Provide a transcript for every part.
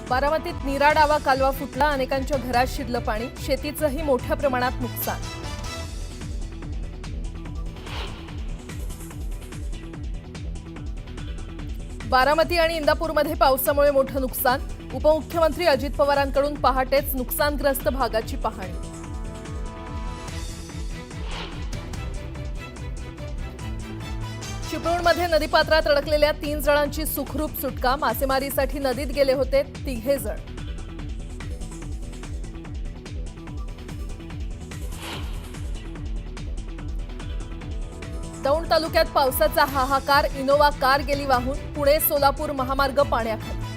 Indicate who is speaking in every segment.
Speaker 1: बारामतीत नीरा डावा कालवा फुटला, अनेकांच्या घरात शिरलं पाणी, शेतीचंही मोठ्या प्रमाणात नुकसान। बारामती आणि इंदापूरमध्ये पावसामुळे मोठं नुकसान, उपमुख्यमंत्री अजित पवारांकडून पहाटेच नुकसानग्रस्त भागाची पाहणी। चिपळूणमध्ये नदीपात्रात अडकलेल्या 3 जणांची सुखरूप सुटका, मासेमारीसाठी नदीत गेले होते 3 जण। दौंड तालुक्यात पावसाचा हाहाकार, इनोवा कार गेली वाहून, पुणे सोलापूर महामार्ग पाण्याखाली।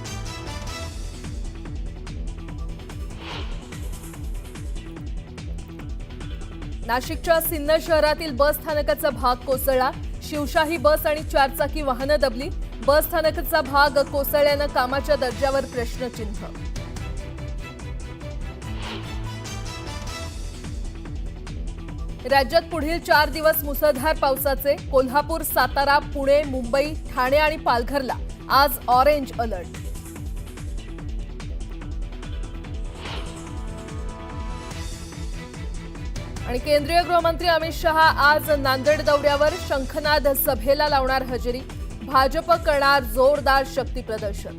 Speaker 1: नाशिकच्या सिन्नर शहरातील बस स्थानकाचा भाग कोसळला, शिवशाही बस आणि 4 चाकी वाहनं दबली, बस स्थानकाचा भाग कोसळल्यानं कामाच्या दर्जावर प्रश्नचिन्ह। राज्यात पुढील 4 दिवस मुसळधार पावसाचे, कोल्हापूर, सातारा, पुणे, मुंबई, ठाणे आणि पालघरला आज ऑरेंज अलर्ट। आणि केंद्रीय गृहमंत्री अमित शहा आज नांदेड दौऱ्यावर, शंखनाद सभेला लावणार हजेरी, भाजप करणार जोरदार शक्ती प्रदर्शन।